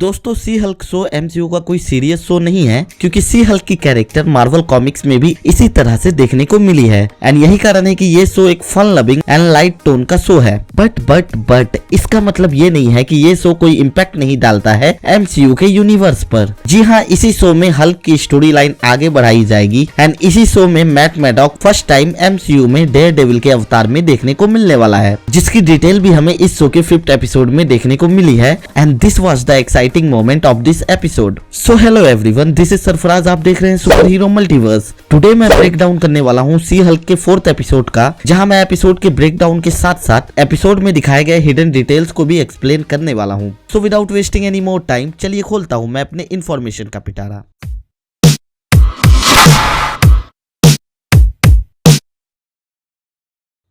दोस्तों सी Hulk show MCU का कोई सीरियस शो नहीं है, क्योंकि सी हल्क की कैरेक्टर मार्वल कॉमिक्स में भी इसी तरह से देखने को मिली है एंड यही कारण है कि ये शो एक fun loving and light tone का शो है। बट इसका मतलब ये नहीं है कि ये शो कोई इम्पैक्ट नहीं डालता है एमसीयू के यूनिवर्स पर। जी हाँ, इसी शो में हल्क की स्टोरी लाइन आगे बढ़ाई जाएगी एंड इसी शो में Matt Murdock first time MCU में डेयरडेविल के अवतार में देखने को मिलने वाला है, जिसकी डिटेल भी हमें इस शो के 5th एपिसोड में देखने को मिली है and this was the exciting moment of this episode. So hello everyone, this is Sarfaraz, आप देख रहे हैं सुपर हीरो मल्टीवर्स। टुडे मैं ब्रेक डाउन करने वाला हूँ सी हल्क के 4th एपिसोड का, जहाँ मैं एपिसोड के ब्रेक डाउन के साथ साथ एपिसोड में दिखाए गए हिडन डिटेल्स को भी एक्सप्लेन करने वाला हूँ। So without wasting any more time, चलिए खोलता हूँ मैं अपने इन्फॉर्मेशन का पिटारा।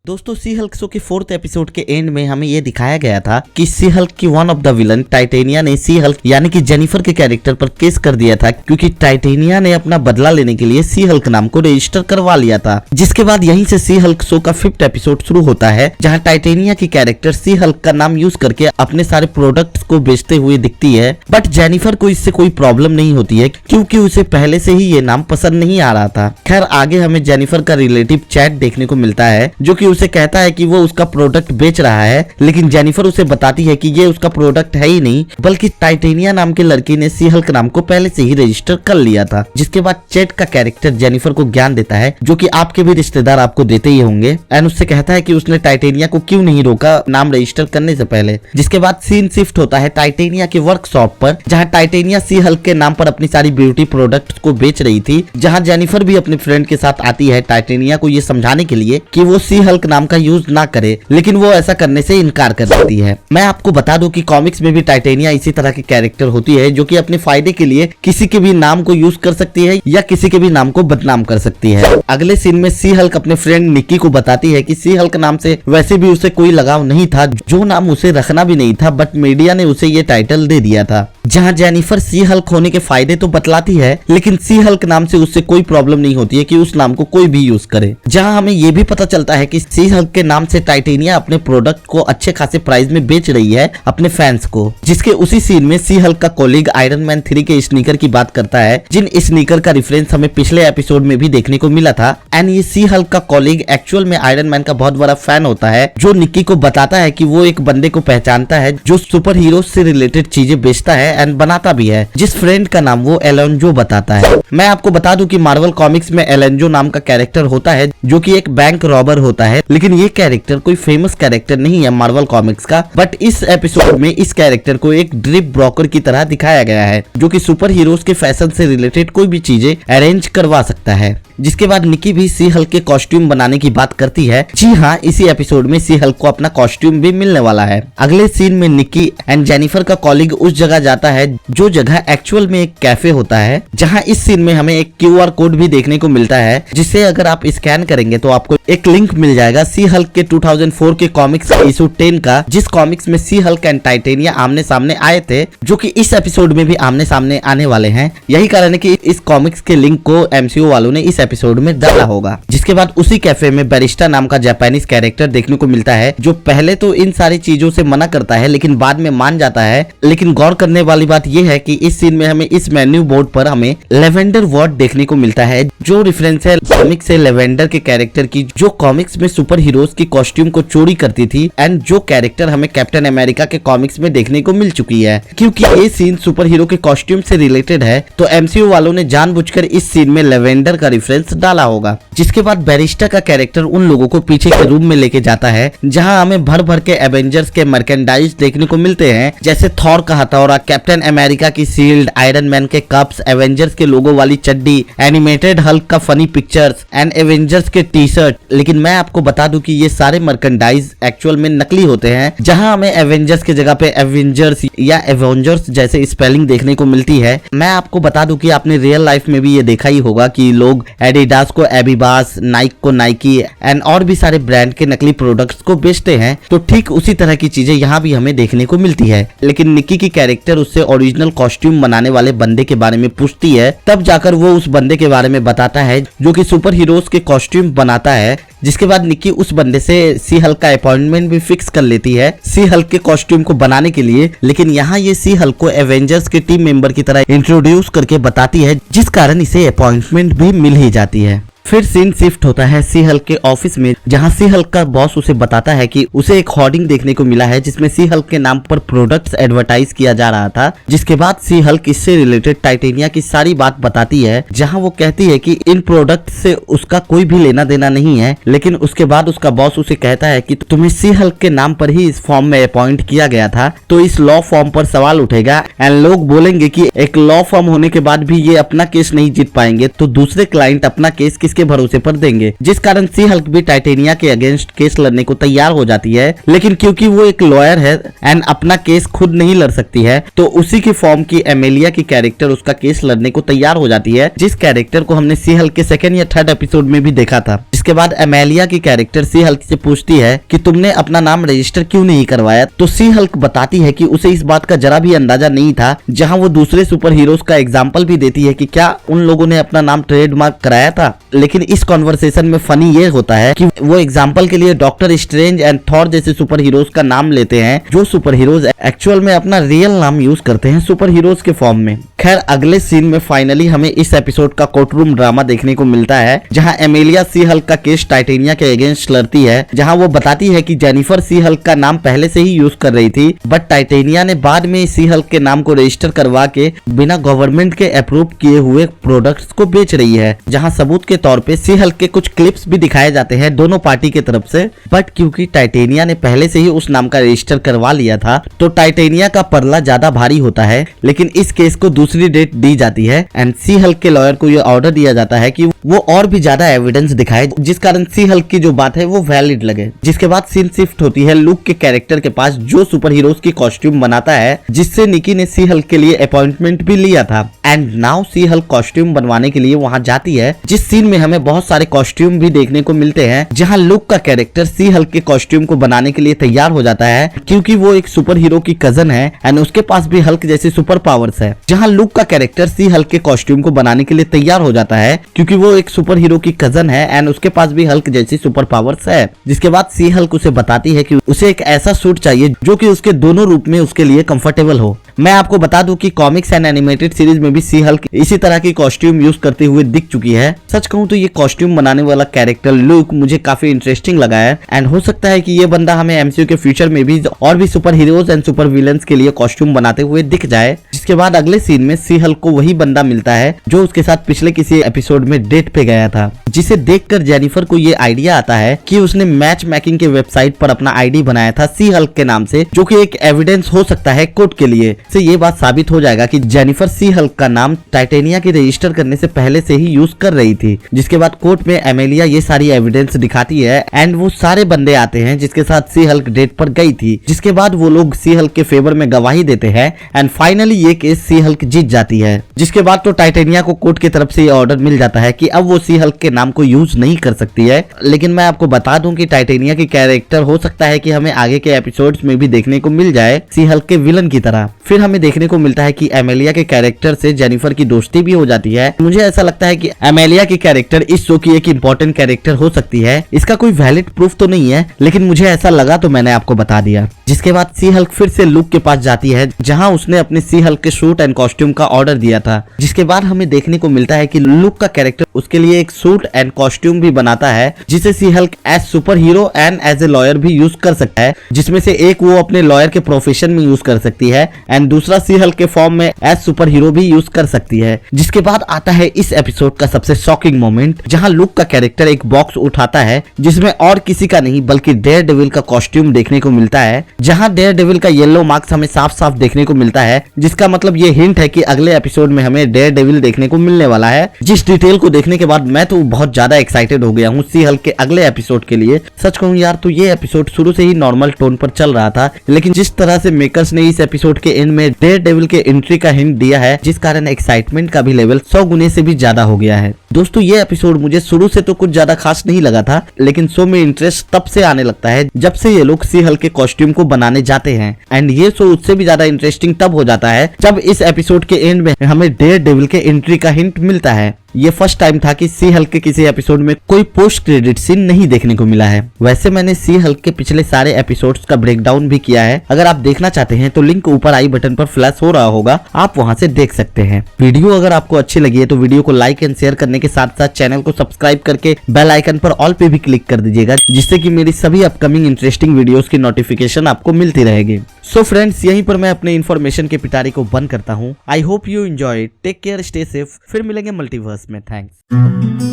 दोस्तों, सी हल्क शो के 4th एपिसोड के एंड में हमें ये दिखाया गया था कि सी हल्क की one of the villain titania ने सी हल्क यानी कि जेनिफर के कैरेक्टर पर केस कर दिया था, क्योंकि टाइटेनिया ने अपना बदला लेने के लिए सी हल्क नाम को रजिस्टर करवा लिया था। जिसके बाद यहीं से सी हल्क शो का 5th एपिसोड शुरू होता है, जहां टाइटेनिया की कैरेक्टर सी हल्क का नाम यूज करके अपने सारे प्रोडक्ट्स को बेचते हुए दिखती है। बट जेनिफर को इससे कोई प्रॉब्लम नहीं होती है, क्योंकि उसे पहले से ही ये नाम पसंद नहीं आ रहा था। खैर, आगे हमें जेनिफर का रिलेटिव चैट देखने को मिलता है, जो कि उसे कहता है कि वो उसका प्रोडक्ट बेच रहा है, लेकिन जेनिफर उसे बताती है कि ये उसका प्रोडक्ट है ही नहीं, बल्कि टाइटेनिया नाम के लड़की ने सी हल्क नाम को पहले से ही रजिस्टर कर लिया था। जिसके बाद चैट का कैरेक्टर जेनिफर को ज्ञान देता है, जो कि आपके भी रिश्तेदार आपको देते ही होंगे, एंड उससे कहता है कि उसने टाइटेनिया को क्यों नहीं रोका नाम रजिस्टर करने से पहले। जिसके बाद सीन शिफ्ट होता है टाइटेनिया के वर्कशॉप पर, जहाँ टाइटेनिया सी हल्क के नाम पर अपनी सारी ब्यूटी प्रोडक्ट्स को बेच रही थी, जहाँ जेनिफर भी अपने फ्रेंड के साथ आती है टाइटेनिया को ये समझाने के लिए कि वो सी हल्क नाम का यूज ना करे, लेकिन वो ऐसा करने से इनकार कर देती है। मैं आपको बता दूं कि कॉमिक्स में भी टाइटेनिया इसी तरह की कैरेक्टर होती है, जो कि अपने फायदे के लिए किसी के भी नाम को यूज कर सकती है या किसी के भी नाम को बदनाम कर सकती है। अगले सीन में सी हल्क अपने फ्रेंड निक्की को बताती है कि सी हल्क नाम से वैसे भी उसे कोई लगाव नहीं था, जो नाम उसे रखना भी नहीं था, बट मीडिया ने उसे ये टाइटल दे दिया था। जहाँ जेनिफर सी हल्क होने के फायदे तो बतलाती है, लेकिन सी हल्क नाम से उससे कोई प्रॉब्लम नहीं होती है कि उस नाम को कोई भी यूज करे। जहाँ हमें ये भी पता चलता है कि सी हल्क के नाम से टाइटेनिया अपने प्रोडक्ट को अच्छे खासे प्राइस में बेच रही है अपने फैंस को। जिसके उसी सीन में सी हल्क का कोलीग आयरन मैन 3 के स्नीकर की बात करता है, जिन स्नीकर का रेफरेंस हमें पिछले एपिसोड में भी देखने को मिला था। एंड ये सी हल्क का कोलीग एक्चुअल में आयरन मैन का बहुत बड़ा फैन होता है, जो निक्की को बताता है कि वो एक बंदे को पहचानता है जो सुपर हीरो से रिलेटेड चीजें बेचता है एंड बनाता भी है, जिस फ्रेंड का नाम वो एलेंजो बताता है। मैं आपको बता दूं कि मार्वल कॉमिक्स में एलेंजो नाम का कैरेक्टर होता है, जो कि एक बैंक रॉबर होता है, लेकिन ये कैरेक्टर कोई फेमस कैरेक्टर नहीं है मार्वल कॉमिक्स का। बट इस एपिसोड में इस कैरेक्टर को एक ड्रिप ब्रोकर की तरह दिखाया गया है, जो कि सुपर हीरोज के फैशन से रिलेटेड कोई भी चीजें अरेंज करवा सकता है। जिसके बाद निक्की भी सी हल्क के कॉस्ट्यूम बनाने की बात करती है। जी हाँ, इसी एपिसोड में सी हल्क को अपना कॉस्ट्यूम भी मिलने वाला है। अगले सीन में निक्की एंड जेनिफर का कॉलीग उस जगह जाता है, जो जगह एक्चुअल में एक कैफे होता है, जहाँ इस सीन में हमें एक QR कोड भी देखने को मिलता है, जिसे अगर आप स्कैन करेंगे तो आपको एक लिंक मिल जाएगा सी हल्क के 2004 के कॉमिक्स इशू 10 का, जिस कॉमिक्स में सी हल्क एंड टाइटेनिया आमने सामने आए थे, जो कि इस एपिसोड में भी आमने सामने आने वाले हैं। यही कारण है कि इस कॉमिक्स के लिंक को MCU वालों ने इस एपिसोड में डाला होगा। जिसके बाद उसी कैफे में बैरिस्टा नाम का जापानीज कैरेक्टर देखने को मिलता है, जो पहले तो इन सारी चीजों से मना करता है, लेकिन बाद में मान जाता है। लेकिन गौर करने वाली बात यह है कि इस सीन में हमें इस मेन्यू बोर्ड पर हमें लेवेंडर वर्ड देखने को मिलता है, जो रिफरेंस है कॉमिक्स से लेवेंडर के कैरेक्टर की, जो कॉमिक्स में सुपर हीरोज की कॉस्ट्यूम को चोरी करती थी एंड जो कैरेक्टर हमें कैप्टन अमेरिका के कॉमिक्स में देखने को मिल चुकी है। क्योंकि ये सीन सुपर हीरो के कॉस्ट्यूम से रिलेटेड है, तो MCU वालों ने जानबूझकर इस सीन में लेवेंडर का रेफरेंस डाला होगा। जिसके बाद बैरिस्टा का कैरेक्टर उन लोगों को पीछे के रूम में लेके जाता है, जहां हमें भर भर के एवेंजर्स के मर्केंडाइज देखने को मिलते हैं, जैसे थॉर का हथौड़ा, कैप्टन अमेरिका की शील्ड, आयरन मैन के कप्स, एवेंजर्स के लोगो वाली चड्डी, एनिमेटेड हल्क का फनी पिक्चर्स एंड एवेंजर्स के टी-शर्ट। लेकिन मैं आपको बता दूं कि ये सारे मर्केंडाइज एक्चुअल में नकली होते हैं, जहां हमें एवेंजर्स की जगह पे एवेंजर्स या एवेंजर्स जैसे स्पेलिंग देखने को मिलती है। मैं आपको बता दूं कि आपने रियल लाइफ में भी ये देखा ही होगा कि लोग एडिडास को एबिबास, नाइक को नाइकी एंड और भी सारे ब्रांड के नकली प्रोडक्ट्स को बेचते हैं। तो ठीक उसी तरह की चीजें यहाँ भी हमें देखने को मिलती है। लेकिन निक्की की कैरेक्टर उससे ओरिजिनल कॉस्ट्यूम बनाने वाले बंदे के बारे में पूछती है, तब जाकर वो उस बंदे के बारे में बताता है जो कि सुपर हीरोज के कॉस्ट्यूम बनाता है। जिसके बाद निक्की उस बंदे से सी हल्क का अपॉइंटमेंट भी फिक्स कर लेती है सी हल्क के कॉस्ट्यूम को बनाने के लिए। लेकिन यहाँ ये सी हल्क को एवेंजर्स के टीम मेंबर की तरह इंट्रोड्यूस करके बताती है, जिस कारण इसे अपॉइंटमेंट भी मिल ही जाती है। फिर सीन शिफ्ट होता है सी हल्क के ऑफिस में, जहां सी हल्क का बॉस उसे बताता है कि उसे एक होर्डिंग देखने को मिला है जिसमें सी हल्क के नाम पर प्रोडक्ट्स एडवर्टाइज किया जा रहा था। जिसके बाद सी हल्क इससे रिलेटेड टाइटेनिया की सारी बात बताती है, जहां वो कहती है कि इन प्रोडक्ट से उसका कोई भी लेना देना नहीं है। लेकिन उसके बाद उसका बॉस उसे कहता है कि तुम्हें सी हल्क के नाम पर ही इस फॉर्म में अपॉइंट किया गया था, तो इस लॉ फॉर्म पर सवाल उठेगा एंड लोग बोलेंगे कि एक लॉ फॉर्म होने के बाद भी ये अपना केस नहीं जीत पाएंगे, तो दूसरे क्लाइंट अपना केस किसके भरोसे पर देंगे। जिस कारण सी हल्क भी टाइटेनिया के अगेंस्ट केस लड़ने को तैयार हो जाती है। लेकिन क्योंकि वो एक लॉयर है एंड अपना केस खुद नहीं लड़ सकती है, तो उसी की फॉर्म की एमेलिया की कैरेक्टर उसका केस लड़ने को तैयार हो जाती है, जिस कैरेक्टर को हमने सी हल्क के सेकंड या थर्ड एपिसोड में भी देखा था। इसके बाद एमेलिया की कैरेक्टर सी हल्क से पूछती है कि तुमने अपना नाम रजिस्टर क्यों नहीं करवाया, तो सी हल्क बताती है कि उसे इस बात का जरा भी अंदाजा नहीं था। जहां वो दूसरे सुपर हीरोज का एग्जाम्पल भी देती है कि क्या उन लोगों ने अपना नाम ट्रेडमार्क कराया था। लेकिन इस कॉन्वर्सेशन में फनी ये होता है कि वो एग्जाम्पल के लिए डॉक्टर स्ट्रेंज एंड थॉर जैसे सुपर हीरोज का नाम लेते हैं, जो सुपर हीरोज एक्चुअल में अपना रियल नाम यूज करते हैं सुपर हीरोज के फॉर्म में। खैर, अगले सीन में फाइनली हमें इस एपिसोड का कोर्टरूम ड्रामा देखने को मिलता है, जहां एमेलिया सी हल्क का केस टाइटेनिया के अगेंस्ट लड़ती है। जहां वो बताती है कि जेनिफर सी हल्क का नाम पहले से ही यूज कर रही थी, बट टाइटेनिया ने बाद में सी हल्क के नाम को रजिस्टर करवा के बिना गवर्नमेंट के अप्रूव किए हुए प्रोडक्ट्स को बेच रही है। जहां सबूत के तौर पे सी हल्क के कुछ क्लिप्स भी दिखाए जाते हैं दोनों पार्टी के तरफ से, बट क्योंकि टाइटेनिया ने पहले से ही उस नाम का रजिस्टर करवा लिया था, तो टाइटेनिया का परला ज्यादा भारी होता है। लेकिन इस केस को दूसरी डेट दी जाती है एंड सी हल्क के लॉयर को यह ऑर्डर दिया जाता है कि वो और भी ज्यादा एविडेंस दिखाए, जिस कारण सी हल्क की जो बात है वो वैलिड लगे। जिसके बाद सीन शिफ्ट होती है लुक के कैरेक्टर के पास, जो सुपर हीरोज की कॉस्ट्यूम बनाता है, जिससे निकी ने सी हल्क के लिए अपॉइंटमेंट भी लिया था। And now see Hulk costume बनवाने के लिए वहां जाती है, जिस सीन में हमें बहुत सारे कॉस्ट्यूम भी देखने को मिलते हैं। जहां लुक का कैरेक्टर सी हल्क के कॉस्ट्यूम को बनाने के लिए तैयार हो जाता है, क्योंकि वो एक सुपर हीरो की कजन है एंड उसके पास भी हल्क जैसी सुपर पावर्स है। जहां लुक का कैरेक्टर सी हल्क के कॉस्ट्यूम को बनाने के लिए तैयार हो जाता है, क्योंकि वो एक सुपर हीरो की कजन है एंड उसके पास भी हल्क जैसी सुपर पावर्स है। जिसके बाद सी हल्क उसे बताती है कि उसे एक ऐसा सूट चाहिए जो कि उसके दोनों रूप में उसके लिए कंफर्टेबल हो। मैं आपको बता दूं कि कॉमिक्स एंड एनिमेटेड सीरीज में भी सी हल्क इसी तरह की कॉस्ट्यूम यूज करते हुए दिख चुकी है। सच कहूं तो ये कॉस्ट्यूम बनाने वाला कैरेक्टर लुक मुझे काफी इंटरेस्टिंग लगा है एंड हो सकता है कि ये बंदा हमें एमसीयू के फ्यूचर में भी और भी super heroes and super villains के लिए कॉस्ट्यूम बनाते हुए दिख जाए। जिसके बाद अगले सीन में सी हल्क को वही बंदा मिलता है जो उसके साथ पिछले किसी एपिसोड में डेट पे गया था, जिसे देखकर जेनिफर को ये आइडिया आता है कि उसने मैच मेकिंग के वेबसाइट पर अपना आईडी बनाया था सी हल्क के नाम से, जो कि एक एविडेंस हो सकता है कोर्ट के लिए। से ये बात साबित हो जाएगा कि जेनिफर सी हल्क का नाम टाइटेनिया के रजिस्टर करने से पहले से ही यूज कर रही थी। जिसके बाद कोर्ट में एमेलिया ये सारी एविडेंस दिखाती है एंड वो सारे बंदे आते हैं जिसके साथ सी हल्क डेट पर गई थी। जिसके बाद वो लोग सी हल्क के फेवर में गवाही देते हैं एंड फाइनली ये केस सी हल्क जीत जाती है। जिसके बाद तो टाइटेनिया को कोर्ट की तरफ से ये ऑर्डर मिल जाता है कि अब वो सी हल्क के नाम को यूज नहीं कर सकती है। लेकिन मैं आपको बता दूं कि टाइटेनिया की कैरेक्टर हो सकता है कि हमें आगे के एपिसोड्स में भी देखने को मिल जाए सी हल्क के विलन की तरह। फिर हमें देखने को मिलता है कि एमेलिया के कैरेक्टर से जेनिफर की दोस्ती भी हो जाती है। मुझे ऐसा लगता है कि एमेलिया की कैरेक्टर इस शो की एक इंपॉर्टेंट कैरेक्टर हो सकती है। इसका कोई वैलिड प्रूफ तो नहीं है, लेकिन मुझे ऐसा लगा तो मैंने आपको बता दिया। जिसके बाद सी हल्क फिर से लुक के पास जाती है, जहां उसने अपने सी हल्क के सूट एंड कॉस्ट्यूम का ऑर्डर दिया था। जिसके बाद हमें देखने को मिलता है कि लुक का कैरेक्टर उसके लिए एक सूट एंड कॉस्ट्यूम भी बनाता है, जिसे she Hulk as super hero and as a lawyer भी यूज कर सकता है। जिसमें से एक वो अपने लॉयर के प्रोफेशन में यूज कर सकती है एंड दूसरा सी हल्क के फॉर्म में एज सुपर हीरो भी यूज कर सकती है। जिसके बाद आता है इस एपिसोड का सबसे शॉकिंग मोमेंट, जहां लुक का कैरेक्टर एक बॉक्स उठाता है जिसमें और किसी का नहीं बल्कि डेयर डेविल का कॉस्ट्यूम देखने को मिलता है। जहां डेयर डेविल का येलो मार्क्स हमें साफ साफ देखने को मिलता है, जिसका मतलब ये हिंट है कि अगले एपिसोड में हमें डेयर डेविल देखने को मिलने वाला है। जिस डिटेल को देखने के बाद मैं तो बहुत ज्यादा एक्साइटेड हो गया हूँ सी हल्क के अगले एपिसोड के लिए। सच कहूँ यार तो ये एपिसोड शुरू से ही नॉर्मल टोन पर चल रहा था, लेकिन जिस तरह से मेकर्स ने इस एपिसोड के एंड में डेयर डेविल के एंट्री का हिंट दिया है, जिस कारण एक्साइटमेंट का भी लेवल 100 गुने से भी ज्यादा हो गया है। दोस्तों ये एपिसोड मुझे शुरू से तो कुछ ज्यादा खास नहीं लगा था, लेकिन शो में इंटरेस्ट तब से आने लगता है जब से ये लोग सी हल्क के कॉस्ट्यूम को बनाने जाते हैं। एंड ये शो उससे भी ज्यादा इंटरेस्टिंग तब हो जाता है जब इस एपिसोड के एंड में हमें डेयर डेविल के एंट्री का हिंट मिलता है। ये फर्स्ट टाइम था कि सी हल्क के किसी एपिसोड में कोई पोस्ट क्रेडिट सीन नहीं देखने को मिला है। वैसे मैंने सी हल्क के पिछले सारे एपिसोड्स का ब्रेकडाउन भी किया है, अगर आप देखना चाहते हैं तो लिंक ऊपर आई बटन पर फ्लैश हो रहा होगा, आप वहां से देख सकते हैं। वीडियो अगर आपको अच्छी लगी है तो वीडियो को लाइक एंड शेयर करने के साथ साथ चैनल को सब्सक्राइब करके बेल आइकन पर ऑल पे भी क्लिक कर दीजिएगा, जिससे कि मेरी सभी अपकमिंग इंटरेस्टिंग वीडियोस की नोटिफिकेशन आपको मिलती रहेगी। सो फ्रेंड्स, यहीं पर मैं अपने इन्फॉर्मेशन के पिटारी को बंद करता हूँ। I hope you enjoy, take care, stay safe. फिर मिलेंगे मल्टीवर्स में। थैंक्स।